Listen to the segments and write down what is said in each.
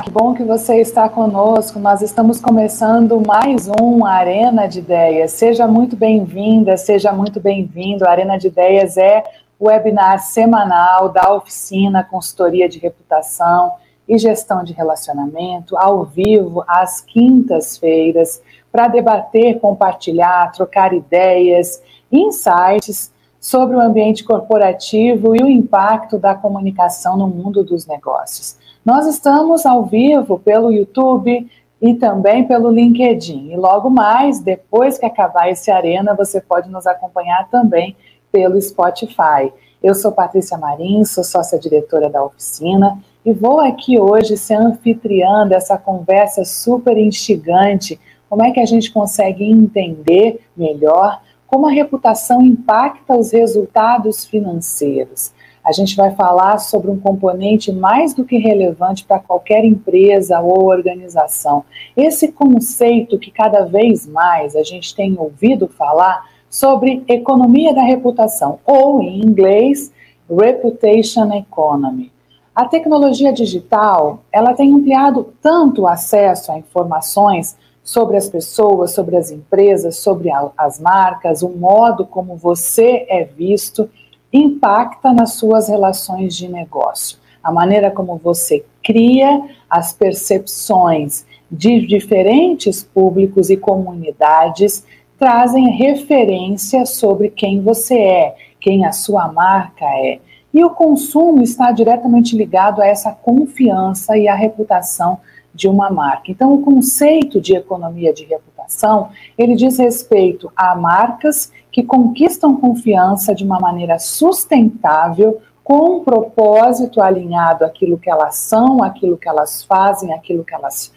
Que bom que você está conosco. Nós estamos começando mais um Arena de Ideias. Seja muito bem-vinda, seja muito bem-vindo. A Arena de Ideias é o webinar semanal da oficina Consultoria de Reputação e Gestão de Relacionamento, ao vivo, às quintas-feiras, para debater, compartilhar, trocar ideias, insights sobre o ambiente corporativo e o impacto da comunicação no mundo dos negócios. Nós estamos ao vivo pelo YouTube e também pelo LinkedIn. E logo mais, depois que acabar esse Arena, você pode nos acompanhar também pelo Spotify. Eu sou Patrícia Marins, sou sócia-diretora da oficina e vou aqui hoje ser anfitriã dessa conversa super instigante. Como é que a gente consegue entender melhor como a reputação impacta os resultados financeiros? A gente vai falar sobre um componente mais do que relevante para qualquer empresa ou organização. Esse conceito que cada vez mais a gente tem ouvido falar sobre economia da reputação, ou em inglês, Reputation Economy. A tecnologia digital, ela tem ampliado tanto o acesso a informações sobre as pessoas, sobre as empresas, sobre as marcas, o modo como você é visto, impacta nas suas relações de negócio. A maneira como você cria as percepções de diferentes públicos e comunidades trazem referência sobre quem você é, quem a sua marca é. E o consumo está diretamente ligado a essa confiança e a reputação de uma marca. Então, o conceito de economia de reputação, ele diz respeito a marcas que conquistam confiança de uma maneira sustentável, com um propósito alinhado àquilo que elas são, àquilo que elas fazem, àquilo que elas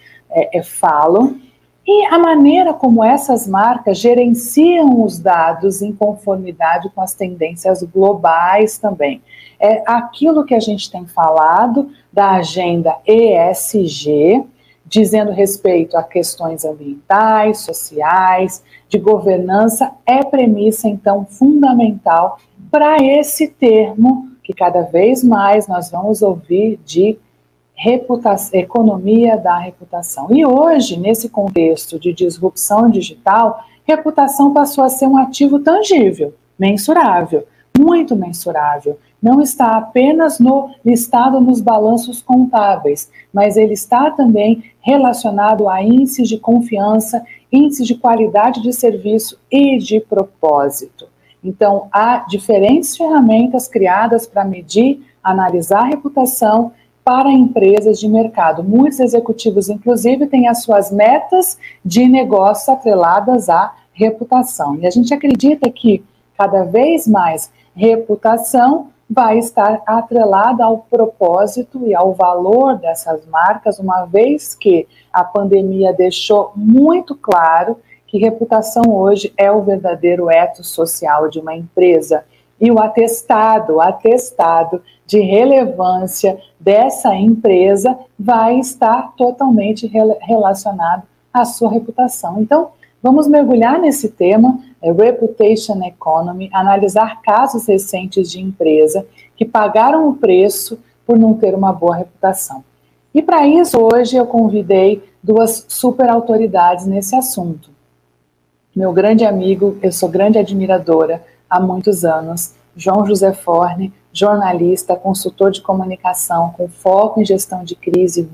falam, e a maneira como essas marcas gerenciam os dados em conformidade com as tendências globais também. É aquilo que a gente tem falado da agenda ESG, dizendo respeito a questões ambientais, sociais, de governança, é premissa, então, fundamental para esse termo que cada vez mais nós vamos ouvir de economia da reputação. E hoje, nesse contexto de disrupção digital, reputação passou a ser um ativo tangível, mensurável, muito mensurável. Não está apenas listado nos balanços contábeis, mas ele está também relacionado a índices de confiança, índices de qualidade de serviço e de propósito. Então, há diferentes ferramentas criadas para medir, analisar a reputação para empresas de mercado. Muitos executivos, inclusive, têm as suas metas de negócio atreladas à reputação. E a gente acredita que, cada vez mais, reputação vai estar atrelada ao propósito e ao valor dessas marcas, uma vez que a pandemia deixou muito claro que reputação hoje é o verdadeiro ethos social de uma empresa. E o atestado de relevância dessa empresa vai estar totalmente relacionado à sua reputação. Então, vamos mergulhar nesse tema, Reputation Economy, analisar casos recentes de empresa que pagaram o preço por não ter uma boa reputação. E para isso, hoje eu convidei duas super autoridades nesse assunto. Meu grande amigo, eu sou grande admiradora há muitos anos, João José Forne, jornalista, consultor de comunicação com foco em gestão de crise,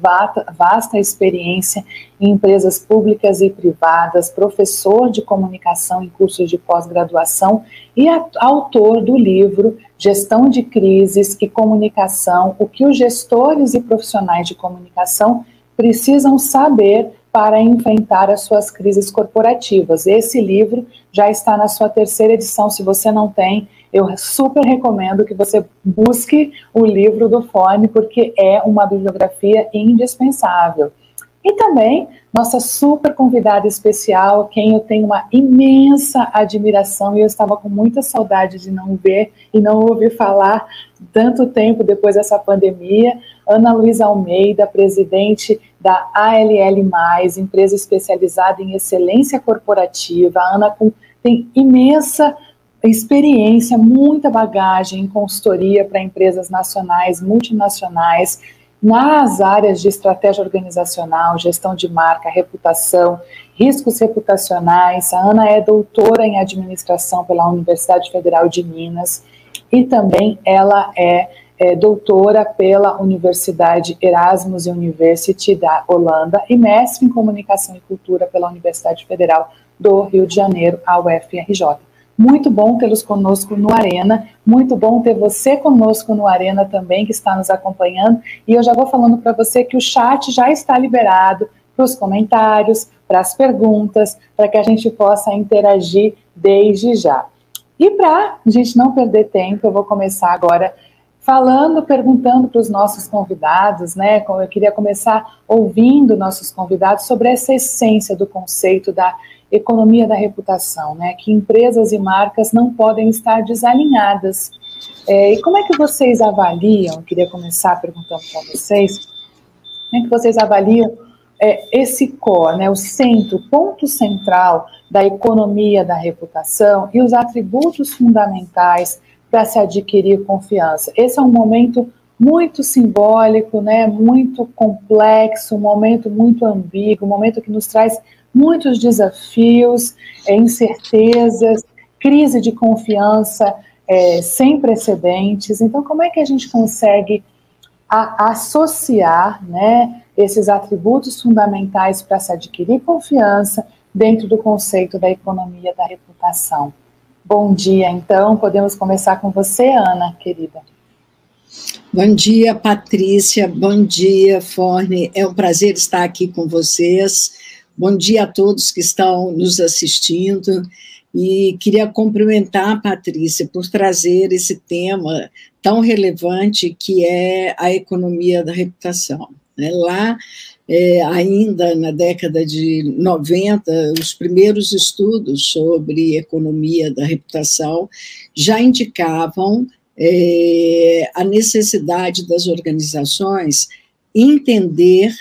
vasta experiência em empresas públicas e privadas, professor de comunicação em cursos de pós-graduação e autor do livro Gestão de Crises e Comunicação, o que os gestores e profissionais de comunicação precisam saber para enfrentar as suas crises corporativas. Esse livro já está na sua 3ª edição. Se você não tem, eu super recomendo que você busque o livro do Forne, porque é uma bibliografia indispensável. E também, nossa super convidada especial, quem eu tenho uma imensa admiração, e eu estava com muita saudade de não ver e não ouvir falar tanto tempo depois dessa pandemia, Ana Luísa Almeida, presidente da ALL+, empresa especializada em excelência corporativa. A Ana tem imensa experiência, muita bagagem em consultoria para empresas nacionais, multinacionais, nas áreas de estratégia organizacional, gestão de marca, reputação, riscos reputacionais. A Ana é doutora em administração pela Universidade Federal de Minas e também ela é doutora pela Universidade Erasmus University da Holanda e mestre em comunicação e cultura pela Universidade Federal do Rio de Janeiro, a UFRJ. Muito bom tê-los conosco no Arena, muito bom ter você conosco no Arena também, que está nos acompanhando, e eu já vou falando para você que o chat já está liberado para os comentários, para as perguntas, para que a gente possa interagir desde já. E para a gente não perder tempo, eu vou começar agora perguntando para os nossos convidados, né? Eu queria começar ouvindo nossos convidados sobre essa essência do conceito da economia da reputação, né? Que empresas e marcas não podem estar desalinhadas. E como é que vocês avaliam? Eu queria começar perguntando para vocês, como é que vocês avaliam esse core, né? O centro, ponto central da economia da reputação e os atributos fundamentais para se adquirir confiança. Esse é um momento muito simbólico, né, muito complexo, um momento muito ambíguo, um momento que nos traz muitos desafios, incertezas, crise de confiança sem precedentes. Então, como é que a gente consegue associar, né, esses atributos fundamentais para se adquirir confiança dentro do conceito da economia da reputação? Bom dia, então, podemos começar com você, Ana, querida. Bom dia, Patrícia, bom dia, Forne, é um prazer estar aqui com vocês, bom dia a todos que estão nos assistindo, e queria cumprimentar a Patrícia por trazer esse tema tão relevante que é a economia da reputação. Lá, ainda na década de 90, os primeiros estudos sobre economia da reputação já indicavam a necessidade das organizações entender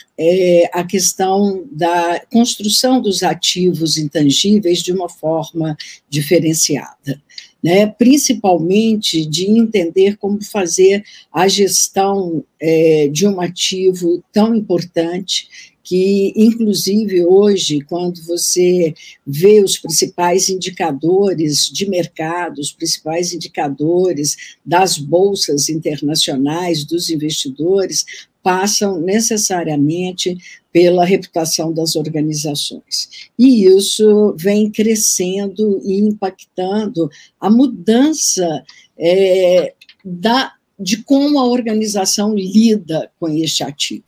a questão da construção dos ativos intangíveis de uma forma diferenciada, né? Principalmente de entender como fazer a gestão de um ativo tão importante que, inclusive, hoje, quando você vê os principais indicadores de mercado, os principais indicadores das bolsas internacionais, dos investidores, passam necessariamente pela reputação das organizações. E isso vem crescendo e impactando a mudança de como a organização lida com este ativo.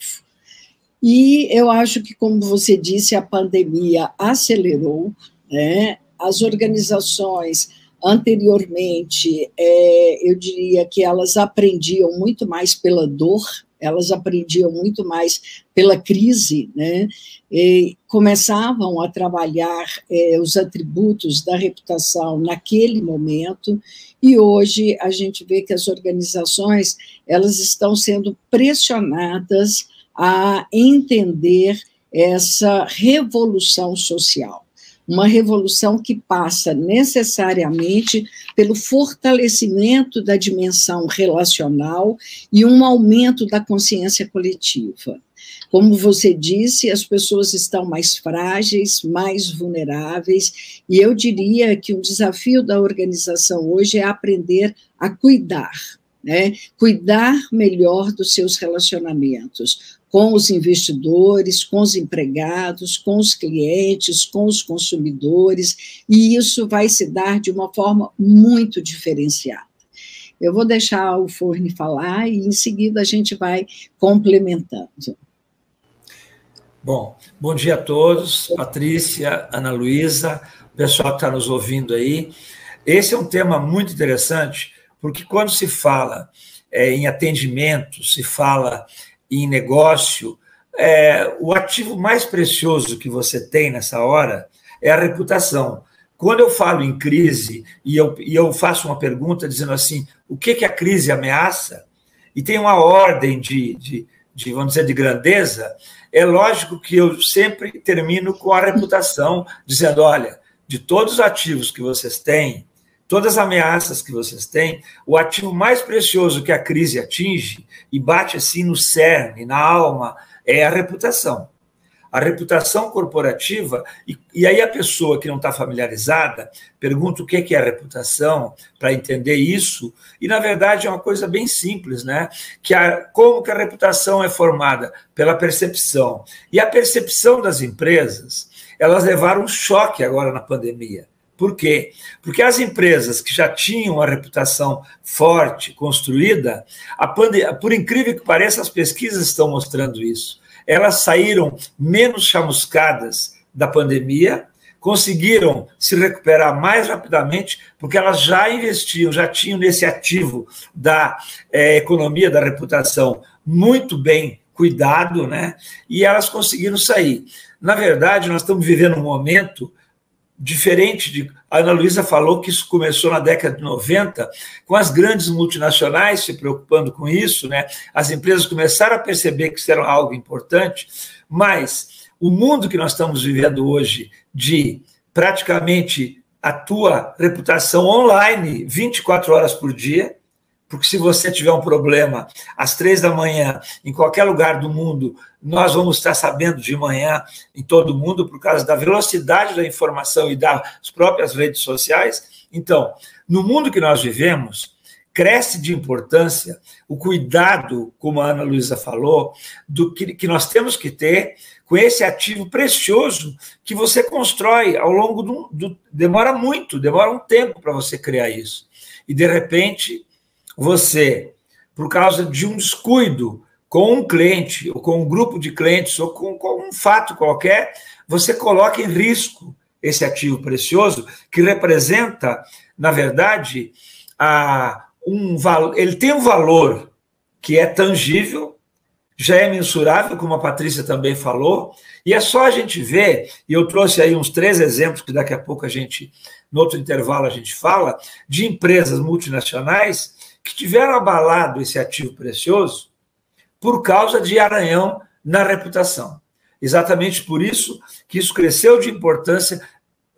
E eu acho que, como você disse, a pandemia acelerou, né? As organizações anteriormente, eu diria que elas aprendiam muito mais pela dor, elas aprendiam muito mais pela crise, né? E começavam a trabalhar os atributos da reputação naquele momento, e hoje a gente vê que as organizações elas estão sendo pressionadas a entender essa revolução social, uma revolução que passa necessariamente pelo fortalecimento da dimensão relacional e um aumento da consciência coletiva. Como você disse, as pessoas estão mais frágeis, mais vulneráveis, e eu diria que o desafio da organização hoje é aprender a cuidar, né? Cuidar melhor dos seus relacionamentos, com os investidores, com os empregados, com os clientes, com os consumidores, e isso vai se dar de uma forma muito diferenciada. Eu vou deixar o Forne falar e, em seguida, a gente vai complementando. Bom dia a todos, Patrícia, Ana Luísa, o pessoal que está nos ouvindo aí. Esse é um tema muito interessante, porque quando se fala em atendimento, se fala em negócio, o ativo mais precioso que você tem nessa hora é a reputação. Quando eu falo em crise, e eu faço uma pergunta dizendo assim, o que a crise ameaça? E tem uma ordem vamos dizer, de grandeza, é lógico que eu sempre termino com a reputação, dizendo, olha, de todos os ativos que vocês têm, todas as ameaças que vocês têm, o ativo mais precioso que a crise atinge e bate assim no cerne, na alma, é a reputação. A reputação corporativa, e aí a pessoa que não está familiarizada pergunta o que é a reputação, para entender isso, e na verdade é uma coisa bem simples, né? Como que a reputação é formada? Pela percepção. E a percepção das empresas, elas levaram um choque agora na pandemia. Por quê? Porque as empresas que já tinham uma reputação forte, construída, por incrível que pareça, as pesquisas estão mostrando isso. Elas saíram menos chamuscadas da pandemia, conseguiram se recuperar mais rapidamente, porque elas já investiam, já tinham nesse ativo da economia, da reputação, muito bem cuidado, né? E elas conseguiram sair. Na verdade, nós estamos vivendo um momento diferente de... A Ana Luísa falou que isso começou na década de 90, com as grandes multinacionais se preocupando com isso, né? As empresas começaram a perceber que isso era algo importante, mas o mundo que nós estamos vivendo hoje, de praticamente a tua reputação online 24 horas por dia, porque se você tiver um problema às 3 da manhã, em qualquer lugar do mundo, nós vamos estar sabendo de manhã em todo o mundo, por causa da velocidade da informação e das próprias redes sociais. Então, no mundo que nós vivemos, cresce de importância o cuidado, como a Ana Luísa falou, do que nós temos que ter com esse ativo precioso que você constrói ao longo demora um tempo para você criar isso. E, de repente, você, por causa de um descuido com um cliente, ou com um grupo de clientes, ou com um fato qualquer, você coloca em risco esse ativo precioso, que representa, na verdade, ele tem um valor que é tangível, já é mensurável, como a Patrícia também falou, e é só a gente ver, e eu trouxe aí uns 3 exemplos, que daqui a pouco no outro intervalo a gente fala, de empresas multinacionais que tiveram abalado esse ativo precioso por causa de arranhão na reputação. Exatamente por isso que isso cresceu de importância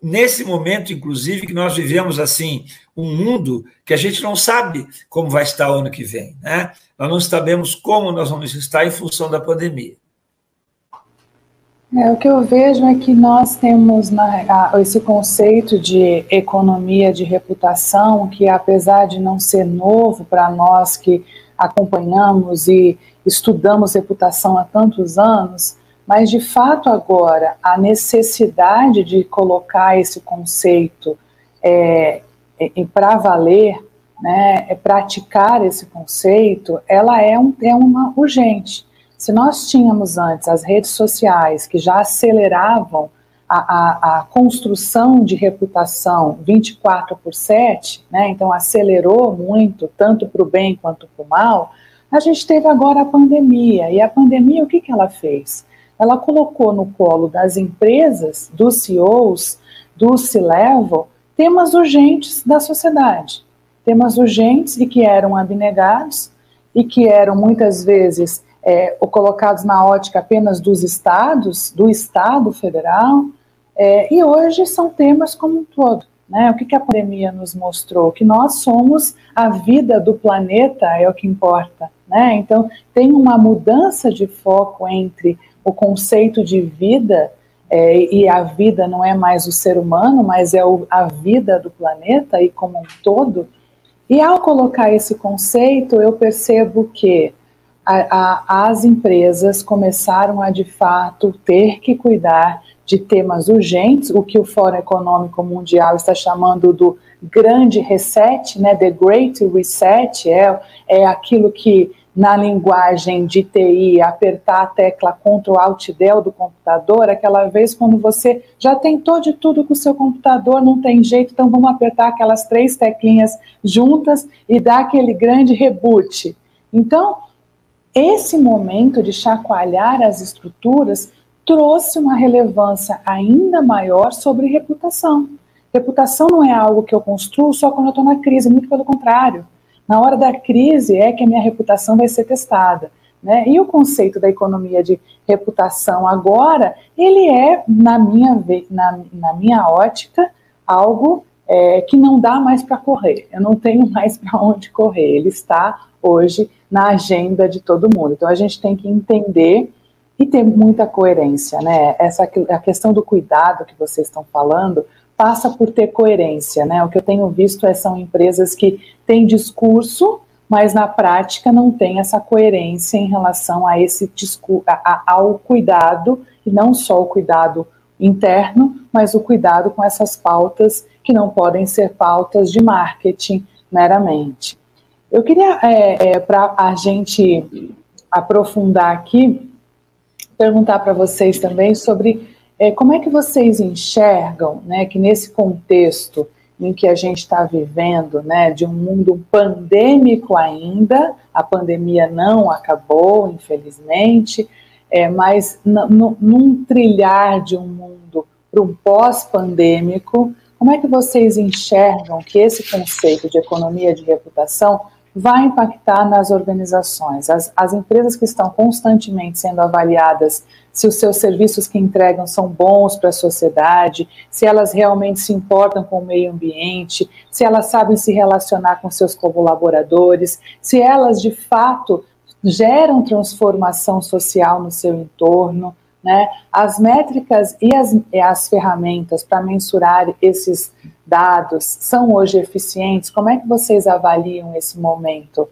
nesse momento, inclusive, que nós vivemos assim, um mundo que a gente não sabe como vai estar o ano que vem, né? Nós não sabemos como nós vamos estar em função da pandemia. O que eu vejo é que nós temos esse conceito de economia de reputação, que apesar de não ser novo para nós que acompanhamos e estudamos reputação há tantos anos, mas de fato agora a necessidade de colocar esse conceito para valer, né, praticar esse conceito, ela é uma urgente. Se nós tínhamos antes as redes sociais que já aceleravam a construção de reputação 24/7, né, então acelerou muito, tanto para o bem quanto para o mal, a gente teve agora a pandemia. E a pandemia, o que ela fez? Ela colocou no colo das empresas, dos CEOs, do C-Level, temas urgentes da sociedade. Temas urgentes e que eram abnegados e que eram muitas vezes colocados na ótica apenas dos estados, do Estado federal, e hoje são temas como um todo. Né? O que a pandemia nos mostrou? Que nós somos a vida do planeta, é o que importa. Né? Então, tem uma mudança de foco entre o conceito de vida, e a vida não é mais o ser humano, mas é a vida do planeta e como um todo. E ao colocar esse conceito, eu percebo que as empresas começaram a, de fato, ter que cuidar de temas urgentes, o que o Fórum Econômico Mundial está chamando do grande reset, né, the Great Reset, é aquilo que, na linguagem de TI, apertar a tecla Ctrl Alt Del do computador, aquela vez quando você já tentou de tudo com o seu computador, não tem jeito, então vamos apertar aquelas 3 teclinhas juntas e dar aquele grande reboot. Então, esse momento de chacoalhar as estruturas trouxe uma relevância ainda maior sobre reputação. Reputação não é algo que eu construo só quando eu estou na crise, muito pelo contrário. Na hora da crise é que a minha reputação vai ser testada. Né? E o conceito da economia de reputação agora, ele é, na minha ótica, algo que não dá mais para correr, eu não tenho mais para onde correr, ele está hoje na agenda de todo mundo. Então a gente tem que entender e ter muita coerência, né? A questão do cuidado que vocês estão falando passa por ter coerência, né? O que eu tenho visto são empresas que têm discurso, mas na prática não tem essa coerência em relação a esse ao cuidado, e não só o cuidado interno, mas o cuidado com essas pautas que não podem ser pautas de marketing meramente. Eu queria, para a gente aprofundar aqui, perguntar para vocês também sobre como é que vocês enxergam, né, que nesse contexto em que a gente está vivendo, né, de um mundo pandêmico ainda, a pandemia não acabou, infelizmente, mas num trilhar de um mundo para um pós-pandêmico, como é que vocês enxergam que esse conceito de economia de reputação vai impactar nas organizações? As empresas que estão constantemente sendo avaliadas, se os seus serviços que entregam são bons para a sociedade, se elas realmente se importam com o meio ambiente, se elas sabem se relacionar com seus colaboradores, se elas de fato geram transformação social no seu entorno, né? As métricas e as ferramentas para mensurar esses dados são hoje eficientes? Como é que vocês avaliam esse momento?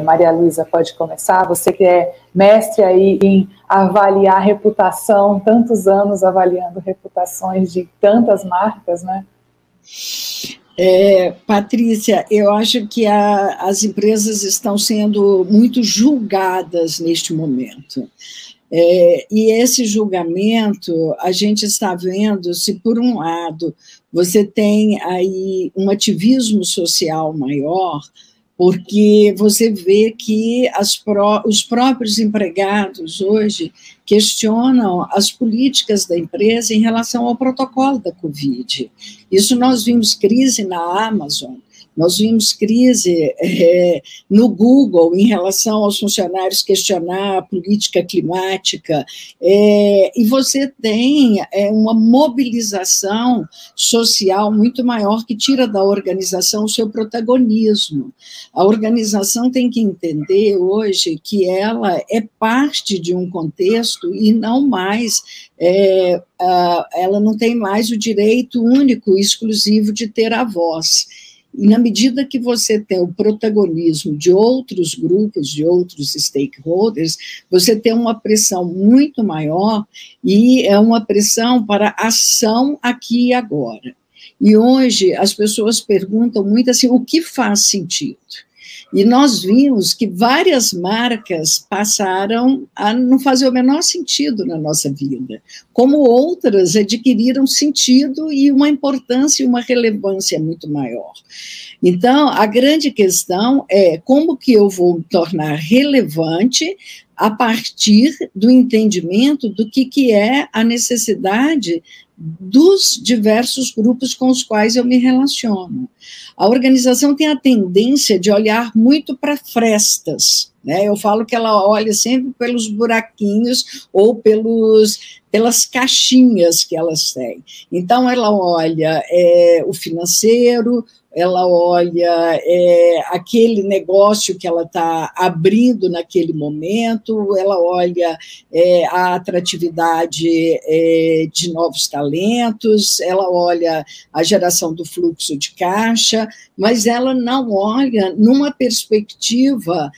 Maria Luísa, pode começar? Você que é mestre aí em avaliar reputação, tantos anos avaliando reputações de tantas marcas, né? Patrícia, eu acho que as empresas estão sendo muito julgadas neste momento. E esse julgamento, a gente está vendo se, por um lado, você tem aí um ativismo social maior, porque você vê que os próprios empregados hoje questionam as políticas da empresa em relação ao protocolo da Covid. Isso nós vimos crise na Amazon, nós vimos crise no Google em relação aos funcionários questionar a política climática, e você tem uma mobilização social muito maior que tira da organização o seu protagonismo. A organização tem que entender hoje que ela é parte de um contexto e não mais, ela não tem mais o direito único e exclusivo de ter a voz. E na medida que você tem o protagonismo de outros grupos, de outros stakeholders, você tem uma pressão muito maior e é uma pressão para ação aqui e agora. E hoje as pessoas perguntam muito assim, o que faz sentido? E nós vimos que várias marcas passaram a não fazer o menor sentido na nossa vida, como outras adquiriram sentido e uma importância e uma relevância muito maior. Então, a grande questão é como que eu vou me tornar relevante a partir do entendimento do que é a necessidade dos diversos grupos com os quais eu me relaciono. A organização tem a tendência de olhar muito para frestas, né? Eu falo que ela olha sempre pelos buraquinhos ou pelas caixinhas que elas têm. Então, ela olha o financeiro, ela olha aquele negócio que ela está abrindo naquele momento, ela olha a atratividade de novos talentos, ela olha a geração do fluxo de caixa, mas ela não olha numa perspectiva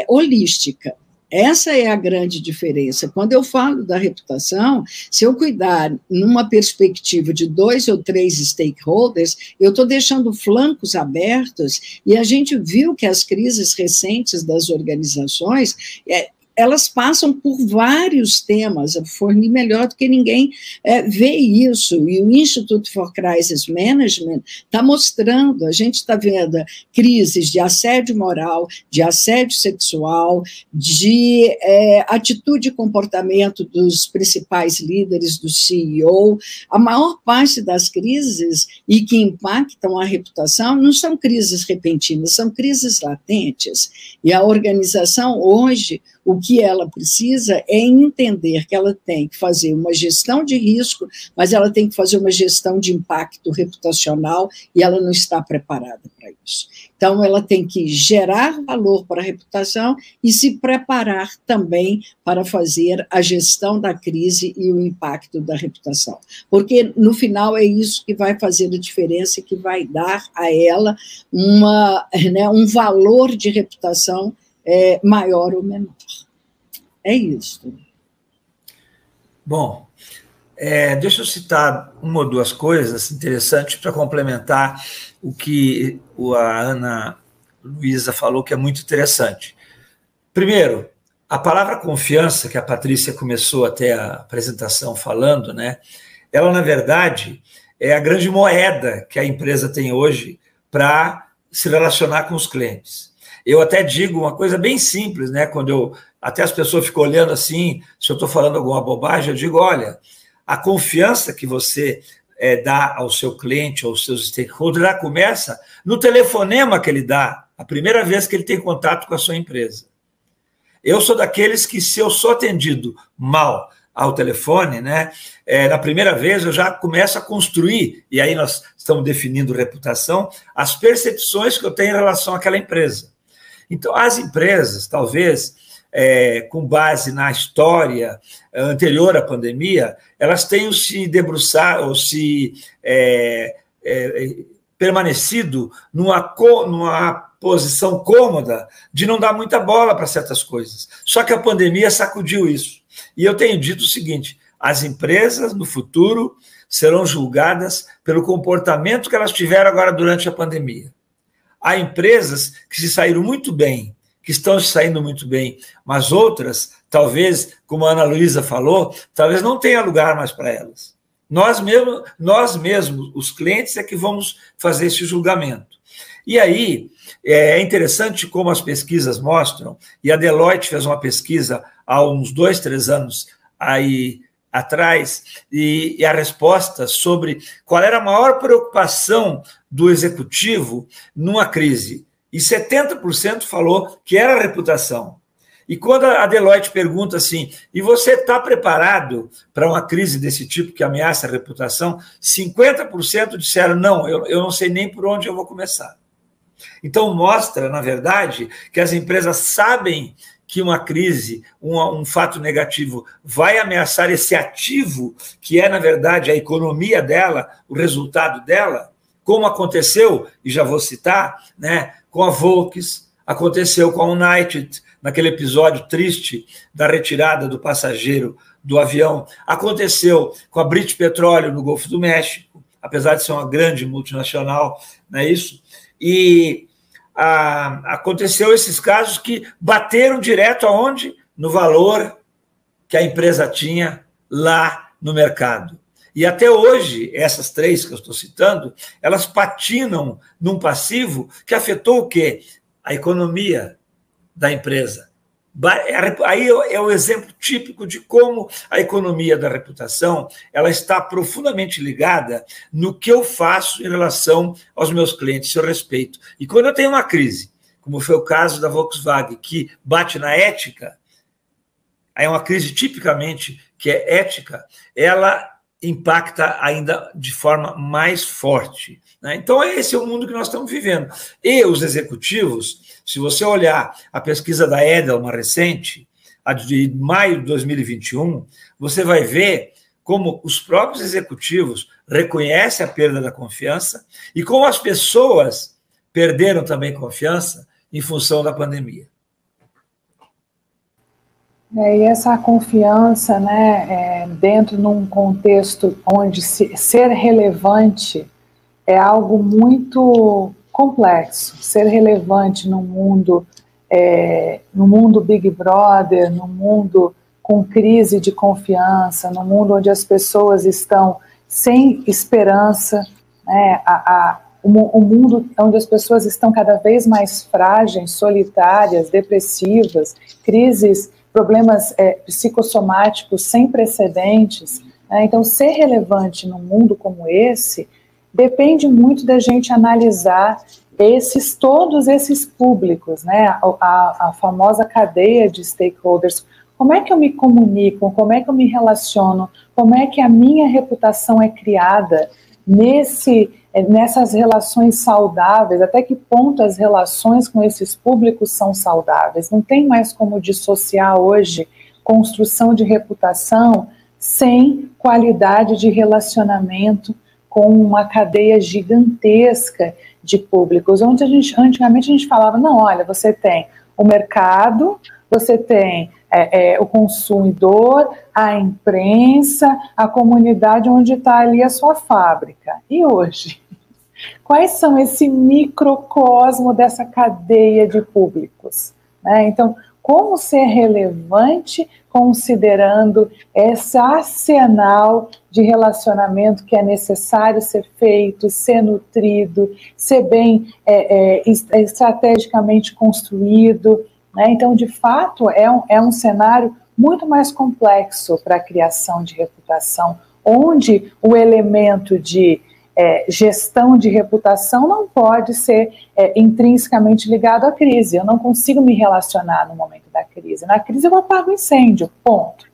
holística. Essa é a grande diferença. Quando eu falo da reputação, se eu cuidar numa perspectiva de 2 ou 3 stakeholders, eu estou deixando flancos abertos, e a gente viu que as crises recentes das organizações, elas passam por vários temas. A Forni, melhor do que ninguém, vê isso, e o Institute for Crisis Management está mostrando, a gente está vendo crises de assédio moral, de assédio sexual, de atitude e comportamento dos principais líderes, do CEO. A maior parte das crises e que impactam a reputação não são crises repentinas, são crises latentes, e a organização hoje, O que ela precisa é entender que ela tem que fazer uma gestão de risco, mas ela tem que fazer uma gestão de impacto reputacional e ela não está preparada para isso. Então, ela tem que gerar valor para a reputação e se preparar também para fazer a gestão da crise e o impacto da reputação. Porque, no final, é isso que vai fazer a diferença e que vai dar a ela um valor de reputação maior ou menor. É isso. Bom, deixa eu citar uma ou duas coisas interessantes para complementar o que a Ana Luísa falou, que é muito interessante. Primeiro, a palavra confiança, que a Patrícia começou até a apresentação falando, né? Ela, na verdade, é a grande moeda que a empresa tem hoje para se relacionar com os clientes. Eu até digo uma coisa bem simples, né? Quando até as pessoas ficam olhando assim, se eu estou falando alguma bobagem, eu digo, olha, a confiança que você dá ao seu cliente, aos seus stakeholders, já começa no telefonema que ele dá, a primeira vez que ele tem contato com a sua empresa. Eu sou daqueles que, se eu sou atendido mal ao telefone, né, na primeira vez eu já começo a construir, e aí nós estamos definindo reputação, as percepções que eu tenho em relação àquela empresa. Então, as empresas, talvez, com base na história anterior à pandemia, elas tenham se debruçado ou se permanecido numa posição cômoda de não dar muita bola para certas coisas. Só que a pandemia sacudiu isso. E eu tenho dito o seguinte, as empresas, no futuro, serão julgadas pelo comportamento que elas tiveram agora durante a pandemia. Há empresas que se saíram muito bem, que estão se saindo muito bem, mas outras, talvez, como a Ana Luísa falou, talvez não tenha lugar mais para elas. Nós mesmos, os clientes, é que vamos fazer esse julgamento. E aí, é interessante como as pesquisas mostram, e a Deloitte fez uma pesquisa há uns 2, 3 anos aí atrás, e a resposta sobre qual era a maior preocupação do executivo numa crise. E 70% falou que era a reputação. E quando a Deloitte pergunta assim, e você está preparado para uma crise desse tipo que ameaça a reputação? 50% disseram, não, eu não sei nem por onde eu vou começar. Então, mostra, na verdade, que as empresas sabem que uma crise, um fato negativo, vai ameaçar esse ativo, que é, na verdade, a economia dela, o resultado dela, como aconteceu, e já vou citar, né, com a Volks, aconteceu com a United, naquele episódio triste da retirada do passageiro do avião, aconteceu com a British Petroleum no Golfo do México, apesar de ser uma grande multinacional, não é isso? E aconteceu esses casos que bateram direto aonde? No valor que a empresa tinha lá no mercado. E até hoje, essas 3 que eu estou citando, elas patinam num passivo que afetou o quê? A economia da empresa. Aí é o exemplo típico de como a economia da reputação ela está profundamente ligada no que eu faço em relação aos meus clientes, seu respeito. E quando eu tenho uma crise, como foi o caso da Volkswagen, que bate na ética, aí é uma crise tipicamente que é ética, ela impacta ainda de forma mais forte, né? Então, esse é o mundo que nós estamos vivendo. E os executivos, se você olhar a pesquisa da Edelman recente, a de maio de 2021, você vai ver como os próprios executivos reconhecem a perda da confiança e como as pessoas perderam também confiança em função da pandemia. E essa confiança, né, dentro de um contexto onde ser relevante é algo muito complexo. Ser relevante no mundo Big Brother, no mundo com crise de confiança, no mundo onde as pessoas estão sem esperança, né, um mundo onde as pessoas estão cada vez mais frágeis, solitárias, depressivas, crises, problemas psicossomáticos sem precedentes, né? Então, ser relevante num mundo como esse depende muito da gente analisar todos esses públicos, né, a famosa cadeia de stakeholders, como é que eu me comunico, como é que eu me relaciono, como é que a minha reputação é criada nessas relações saudáveis, até que ponto as relações com esses públicos são saudáveis. Não tem mais como dissociar hoje construção de reputação sem qualidade de relacionamento com uma cadeia gigantesca de públicos, onde antigamente a gente falava, não, olha, você tem o mercado, você tem o consumidor, a imprensa, a comunidade onde está ali a sua fábrica. E hoje? Quais são esse microcosmo dessa cadeia de públicos? Né? Então, como ser relevante considerando esse arsenal de relacionamento que é necessário ser feito, ser nutrido, ser bem estrategicamente construído, né? Então, de fato, é um cenário muito mais complexo para a criação de reputação, onde o elemento de gestão de reputação não pode ser intrinsecamente ligado à crise. Eu não consigo me relacionar no momento da crise. Na crise eu apago o incêndio, ponto.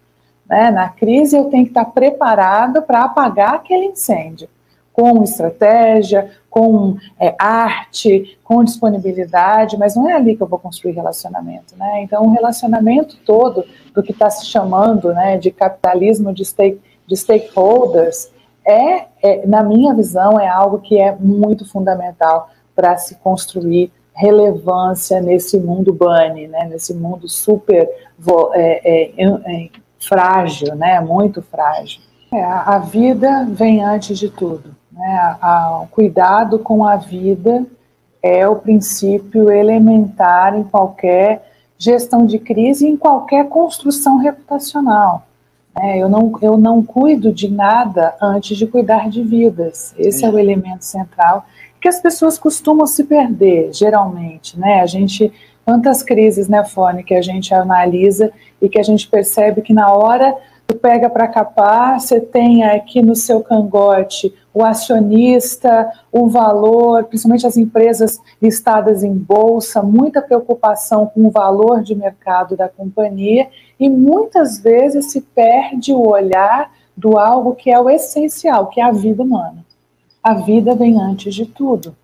Né? Na crise eu tenho que estar preparado para apagar aquele incêndio, com estratégia, com arte, com disponibilidade, mas não é ali que eu vou construir relacionamento. Né? Então, o relacionamento todo do que está se chamando, né, de capitalismo de stakeholders, na minha visão, é algo que é muito fundamental para se construir relevância nesse mundo bunny, né, nesse mundo super frágil, né, muito frágil. A vida vem antes de tudo. Né, o cuidado com a vida é o princípio elementar em qualquer gestão de crise e em qualquer construção reputacional. Eu não cuido de nada antes de cuidar de vidas. Esse é o elemento central que as pessoas costumam se perder, geralmente. Né? Quantas crises, né, Fone, que a gente analisa e que a gente percebe que na hora tu pega para capar, você tem aqui no seu cangote o acionista, o valor, principalmente as empresas listadas em bolsa, muita preocupação com o valor de mercado da companhia e muitas vezes se perde o olhar do algo que é o essencial, que é a vida humana. A vida vem antes de tudo.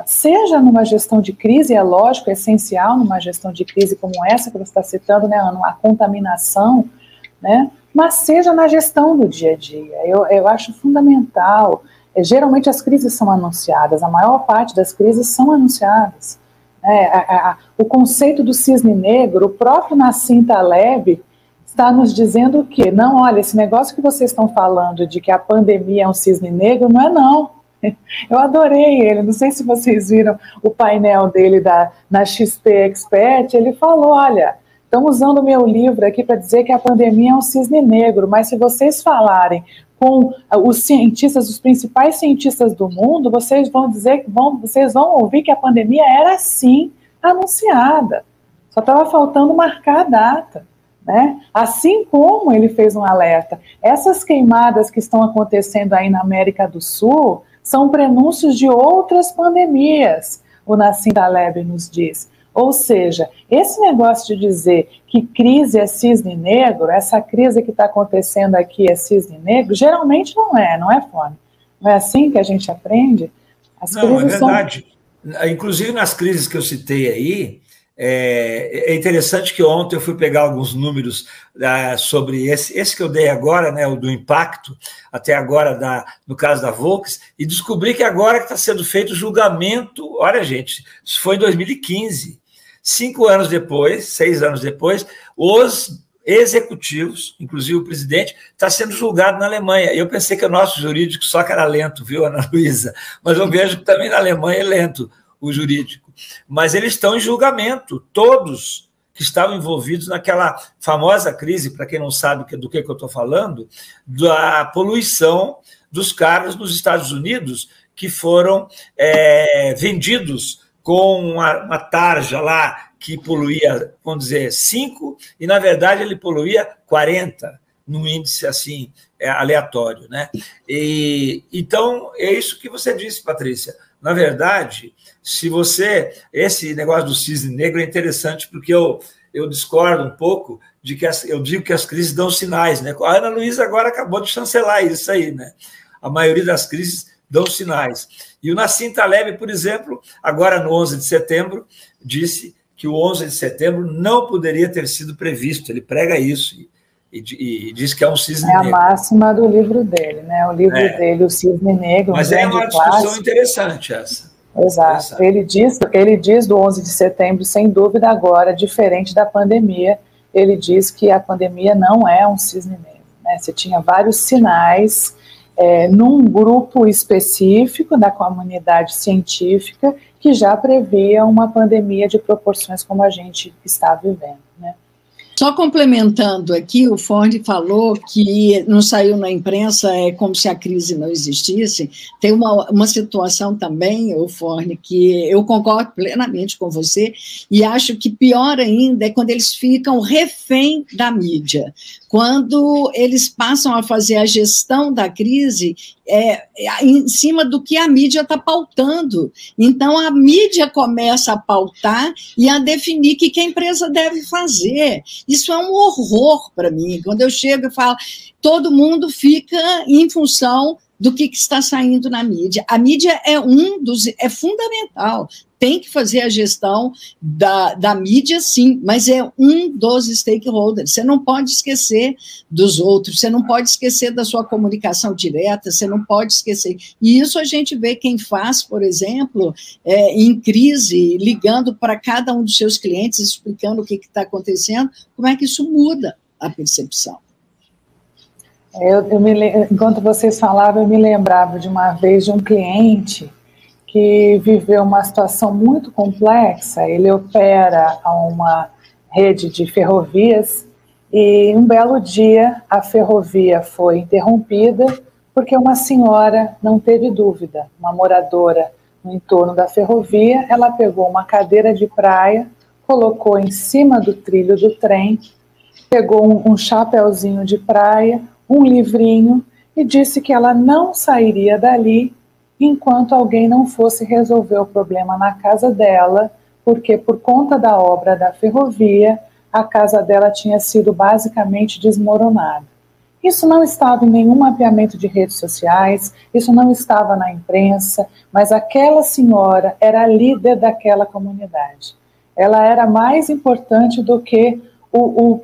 Seja numa gestão de crise, é lógico, é essencial numa gestão de crise como essa que você está citando, né, Ana, a contaminação, né, mas seja na gestão do dia a dia. Eu acho fundamental. Geralmente as crises são anunciadas, a maior parte das crises são anunciadas. O conceito do cisne negro, o próprio Nassim Taleb está nos dizendo o quê? Não, olha, esse negócio que vocês estão falando de que a pandemia é um cisne negro, não é não. Eu adorei ele, não sei se vocês viram o painel dele na XP Expert, ele falou, olha, estão usando o meu livro aqui para dizer que a pandemia é um cisne negro, mas se vocês falarem com os cientistas, os principais cientistas do mundo, vocês vão ouvir que a pandemia era sim anunciada. Só estava faltando marcar a data. Né? Assim como ele fez um alerta, essas queimadas que estão acontecendo aí na América do Sul são prenúncios de outras pandemias, o Nassim Taleb nos diz. Ou seja, esse negócio de dizer que crise é cisne negro, essa crise que está acontecendo aqui é cisne negro, geralmente não é, Fone? Não é assim que a gente aprende? Não, é verdade. Inclusive nas crises que eu citei aí, é interessante que ontem eu fui pegar alguns números sobre esse que eu dei agora, né, o do impacto, até agora no caso da Volks, e descobri que agora está sendo feito o julgamento, olha gente, isso foi em 2015, 5 anos depois, 6 anos depois, os executivos, inclusive o presidente, está sendo julgado na Alemanha. Eu pensei que o nosso jurídico só que era lento, viu, Ana Luísa? Mas eu vejo que também na Alemanha é lento o jurídico. Mas eles estão em julgamento, todos que estavam envolvidos naquela famosa crise, para quem não sabe do que eu estou falando, da poluição dos carros nos Estados Unidos, que foram vendidos com uma tarja lá que poluía, vamos dizer, 5, e, na verdade, ele poluía 40, num índice assim, aleatório. Né? Então, é isso que você disse, Patrícia. Na verdade, se você... Esse negócio do cisne negro é interessante, porque eu discordo um pouco de que eu digo que as crises dão sinais, né? A Ana Luísa agora acabou de chancelar isso aí, né? A maioria das crises dão sinais. E o Nassim Taleb, por exemplo, agora no 11 de setembro, disse que o 11 de setembro não poderia ter sido previsto. Ele prega isso e diz que é um cisne negro. É a máxima do livro dele, né? O livro dele, O Cisne Negro. Mas é uma discussão interessante essa. Exato. Ele diz do 11 de setembro, sem dúvida agora, diferente da pandemia, ele diz que a pandemia não é um cisne negro, né? Você tinha vários sinais num grupo específico da comunidade científica que já previa uma pandemia de proporções como a gente está vivendo, né? Só complementando aqui, o Forni falou que não saiu na imprensa, é como se a crise não existisse. Tem uma situação também, o Forni, que eu concordo plenamente com você, e acho que pior ainda é quando eles ficam refém da mídia. Quando eles passam a fazer a gestão da crise em cima do que a mídia está pautando. Então, a mídia começa a pautar e a definir o que a empresa deve fazer. Isso é um horror para mim. Quando eu chego e falo, todo mundo fica em função do que está saindo na mídia. A mídia é fundamental. Tem que fazer a gestão da mídia, sim, mas é um dos stakeholders. Você não pode esquecer dos outros, você não pode esquecer da sua comunicação direta, você não pode esquecer. E isso a gente vê quem faz, por exemplo, em crise, ligando para cada um dos seus clientes, explicando o que está acontecendo, como é que isso muda a percepção. Enquanto vocês falavam, eu me lembrava de uma vez de um cliente que viveu uma situação muito complexa. Ele opera uma rede de ferrovias e um belo dia a ferrovia foi interrompida porque uma senhora não teve dúvida, uma moradora no entorno da ferrovia, ela pegou uma cadeira de praia, colocou em cima do trilho do trem, pegou um chapeuzinho de praia, um livrinho e disse que ela não sairia dali enquanto alguém não fosse resolver o problema na casa dela, porque por conta da obra da ferrovia, a casa dela tinha sido basicamente desmoronada. Isso não estava em nenhum mapeamento de redes sociais, isso não estava na imprensa, mas aquela senhora era a líder daquela comunidade. Ela era mais importante do que o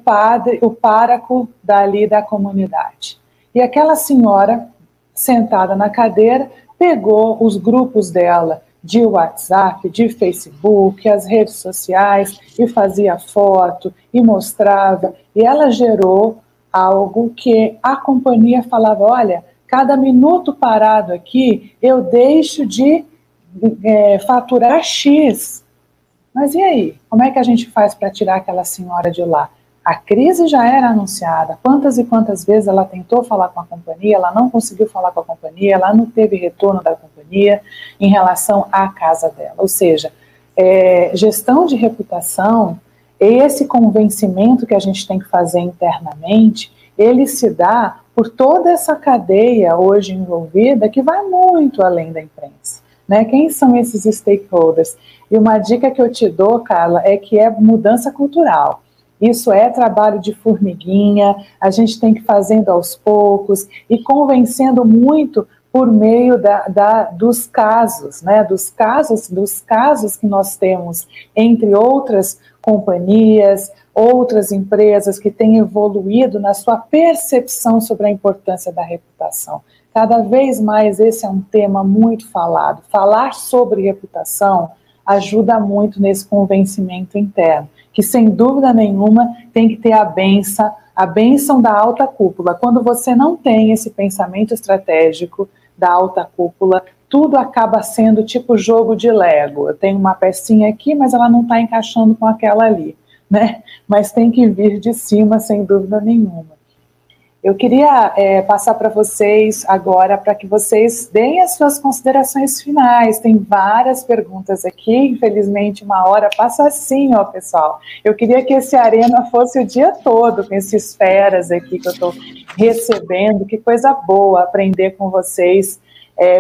pároco dali da comunidade. E aquela senhora, sentada na cadeira, pegou os grupos dela de WhatsApp, de Facebook, as redes sociais, e fazia foto, e mostrava, e ela gerou algo que a companhia falava, olha, cada minuto parado aqui, eu deixo de faturar X. Mas e aí? Como é que a gente faz para tirar aquela senhora de lá? A crise já era anunciada. Quantas e quantas vezes ela tentou falar com a companhia, ela não conseguiu falar com a companhia, ela não teve retorno da companhia em relação à casa dela. Ou seja, gestão de reputação, esse convencimento que a gente tem que fazer internamente, ele se dá por toda essa cadeia hoje envolvida que vai muito além da imprensa. Né? Quem são esses stakeholders? E uma dica que eu te dou, Carla, é que é mudança cultural. Isso é trabalho de formiguinha, a gente tem que ir fazendo aos poucos e convencendo muito por meio dos casos, né? Dos casos que nós temos entre outras companhias, outras empresas que têm evoluído na sua percepção sobre a importância da reputação. Cada vez mais esse é um tema muito falado. Falar sobre reputação ajuda muito nesse convencimento interno, que sem dúvida nenhuma tem que ter a bênção da alta cúpula. Quando você não tem esse pensamento estratégico da alta cúpula, tudo acaba sendo tipo jogo de Lego. Eu tenho uma pecinha aqui, mas ela não está encaixando com aquela ali, né? Mas tem que vir de cima, sem dúvida nenhuma. Eu queria passar para vocês agora, para que vocês deem as suas considerações finais. Tem várias perguntas aqui, infelizmente uma hora passa assim, ó, pessoal. Eu queria que esse Arena fosse o dia todo, com esses feras aqui que eu estou recebendo. Que coisa boa aprender com vocês,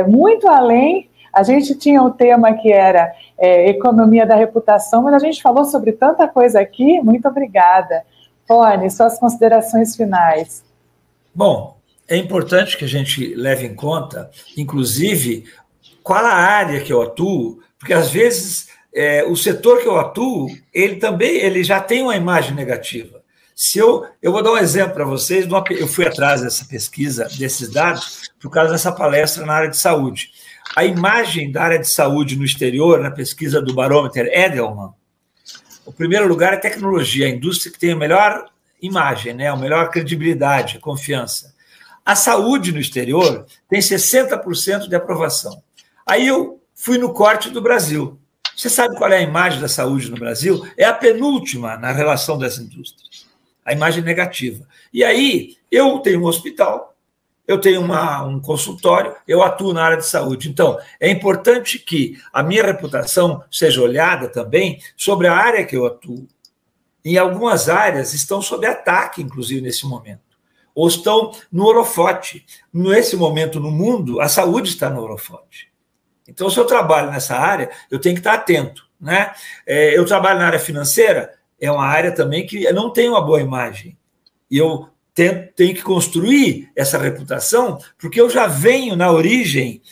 muito além A gente tinha o tema que era economia da reputação, mas a gente falou sobre tanta coisa aqui. Muito obrigada. Forne, suas considerações finais. Bom, é importante que a gente leve em conta, inclusive, qual a área que eu atuo, porque às vezes o setor que eu atuo, ele já tem uma imagem negativa. Se eu vou dar um exemplo para vocês, eu fui atrás dessa pesquisa, desses dados, por causa dessa palestra na área de saúde. A imagem da área de saúde no exterior, na pesquisa do Barômetro Edelman, o primeiro lugar é tecnologia, a indústria que tem a melhor imagem, né, a melhor credibilidade, confiança. A saúde no exterior tem 60% de aprovação. Aí eu fui no corte do Brasil. Você sabe qual é a imagem da saúde no Brasil? É a penúltima na relação das indústrias. A imagem negativa. E aí, eu tenho um hospital, eu tenho um consultório, eu atuo na área de saúde. Então, é importante que a minha reputação seja olhada também sobre a área que eu atuo. Em algumas áreas estão sob ataque, inclusive, nesse momento. Ou estão no holofote. Nesse momento, no mundo, a saúde está no holofote. Então, se eu trabalho nessa área, eu tenho que estar atento, né? Eu trabalho na área financeira, é uma área também que não tem uma boa imagem. E eu tenho que construir essa reputação, porque eu já venho na origem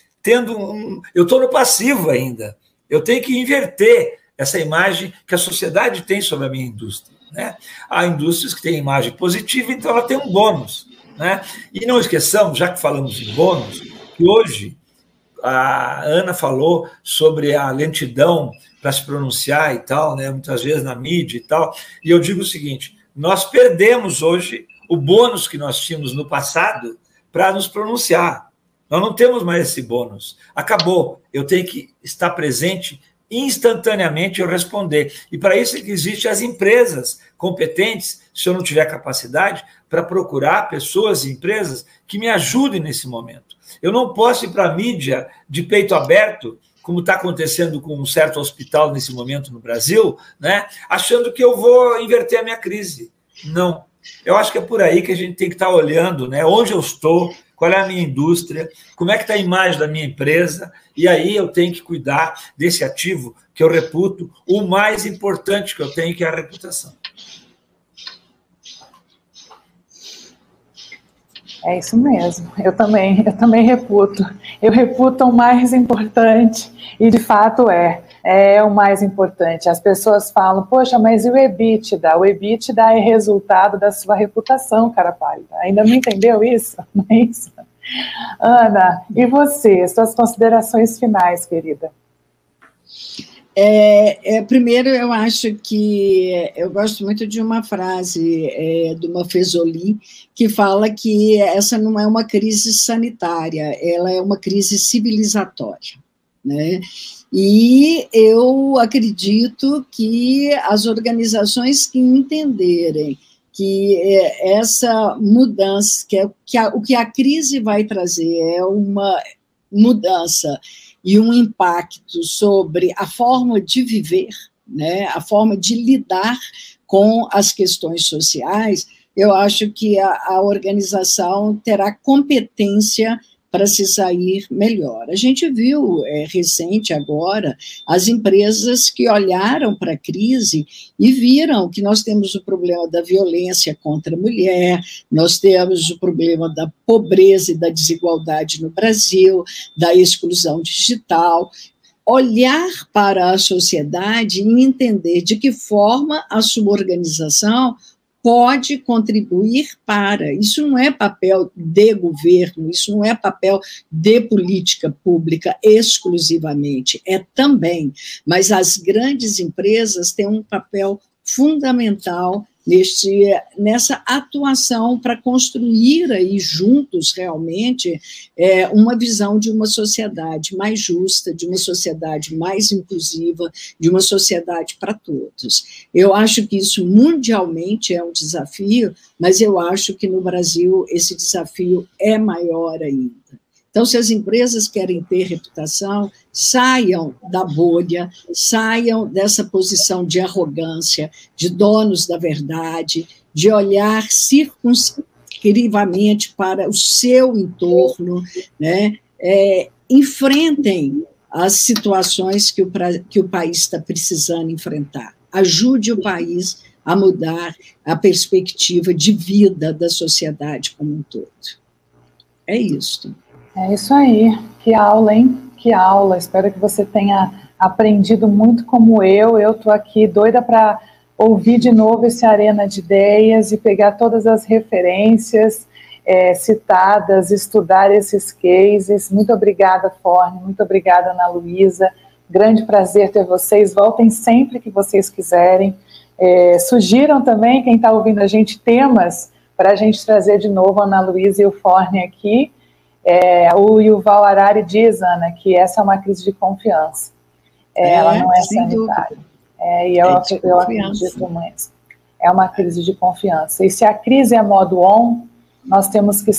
eu estou no passivo ainda. Eu tenho que inverter essa imagem que a sociedade tem sobre a minha indústria, né? Há indústrias que têm imagem positiva, então ela tem um bônus, né? E não esqueçamos, já que falamos em bônus, que hoje a Ana falou sobre a lentidão para se pronunciar e tal, né? Muitas vezes na mídia e tal, e eu digo o seguinte, nós perdemos hoje o bônus que nós tínhamos no passado para nos pronunciar. Nós não temos mais esse bônus. Acabou. Eu tenho que estar presente instantaneamente, eu responder. E para isso é que existem as empresas competentes, se eu não tiver capacidade, para procurar pessoas e empresas que me ajudem nesse momento. Eu não posso ir para a mídia de peito aberto, como está acontecendo com um certo hospital nesse momento no Brasil, né, achando que eu vou inverter a minha crise. Não. Eu acho que é por aí que a gente tem que estar olhando, né, onde eu estou, qual é a minha indústria, como é que está a imagem da minha empresa, e aí eu tenho que cuidar desse ativo que eu reputo o mais importante que eu tenho, que é a reputação. É isso mesmo, eu também reputo. Eu reputo o mais importante, e de fato é o mais importante. As pessoas falam, poxa, mas e o EBITDA? O EBITDA é resultado da sua reputação, cara pálida. Ainda não entendeu isso? Não é isso? Ana, e você? Suas considerações finais, querida? Primeiro, eu acho que eu gosto muito de uma frase do Maffesoli, que fala que essa não é uma crise sanitária, ela é uma crise civilizatória, né? E eu acredito que as organizações que entenderem que essa mudança, o que a crise vai trazer é uma mudança e um impacto sobre a forma de viver, né, a forma de lidar com as questões sociais, eu acho que a organização terá competência para se sair melhor. A gente viu recente agora as empresas que olharam para a crise e viram que nós temos o problema da violência contra a mulher, nós temos o problema da pobreza e da desigualdade no Brasil, da exclusão digital. Olhar para a sociedade e entender de que forma a sua organização pode contribuir para. Isso não é papel de governo, isso não é papel de política pública exclusivamente, é também, mas as grandes empresas têm um papel fundamental nessa atuação para construir aí juntos realmente uma visão de uma sociedade mais justa, de uma sociedade mais inclusiva, de uma sociedade para todos. Eu acho que isso mundialmente é um desafio, mas eu acho que no Brasil esse desafio é maior ainda. Então, se as empresas querem ter reputação, saiam da bolha, saiam dessa posição de arrogância, de donos da verdade, de olhar circunscritivamente para o seu entorno, né? Enfrentem as situações que o país está precisando enfrentar. Ajude o país a mudar a perspectiva de vida da sociedade como um todo. É isso. É isso aí. Que aula, hein? Que aula. Espero que você tenha aprendido muito como eu. Eu estou aqui doida para ouvir de novo esse Arena de Ideias e pegar todas as referências citadas, estudar esses cases. Muito obrigada, Forne. Muito obrigada, Ana Luísa. Grande prazer ter vocês. Voltem sempre que vocês quiserem. Sugiram também, quem está ouvindo a gente, temas para a gente trazer de novo a Ana Luísa e o Forne aqui. O Yuval Harari diz, Ana, que essa é uma crise de confiança. Ela não é sanitária. E eu acredito nisso. É uma crise de confiança. E se a crise é modo on, nós temos que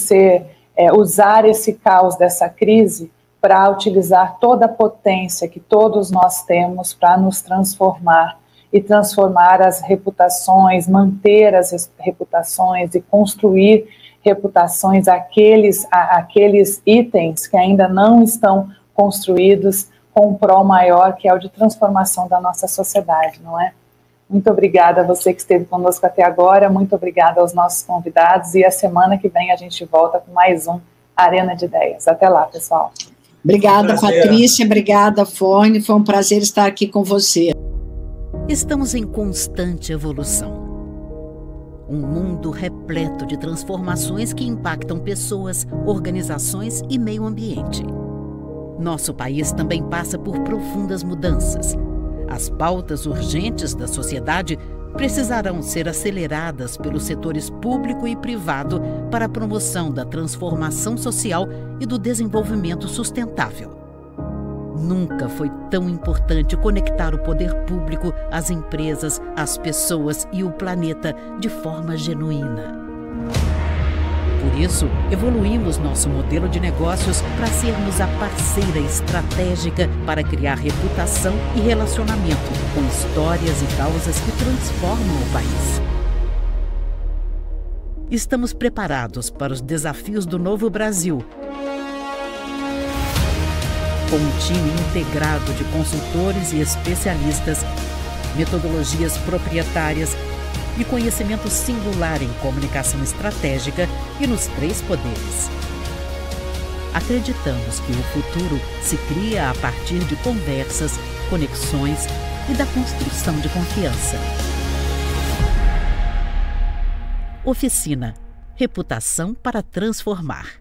usar esse caos dessa crise para utilizar toda a potência que todos nós temos para nos transformar e transformar as reputações, manter as reputações e construir reputações, aqueles itens que ainda não estão construídos com um prol maior, que é o de transformação da nossa sociedade, não é? Muito obrigada a você que esteve conosco até agora, muito obrigada aos nossos convidados, e a semana que vem a gente volta com mais um Arena de Ideias. Até lá, pessoal. Obrigada, Patrícia, obrigada, Forne, foi um prazer estar aqui com você. Estamos em constante evolução. Um mundo repleto de transformações que impactam pessoas, organizações e meio ambiente. Nosso país também passa por profundas mudanças. As pautas urgentes da sociedade precisarão ser aceleradas pelos setores público e privado para a promoção da transformação social e do desenvolvimento sustentável. Nunca foi tão importante conectar o poder público, as empresas, as pessoas e o planeta de forma genuína. Por isso, evoluímos nosso modelo de negócios para sermos a parceira estratégica para criar reputação e relacionamento com histórias e causas que transformam o país. Estamos preparados para os desafios do novo Brasil, com um time integrado de consultores e especialistas, metodologias proprietárias e conhecimento singular em comunicação estratégica e nos 3 poderes. Acreditamos que o futuro se cria a partir de conversas, conexões e da construção de confiança. Oficina. Reputação para transformar.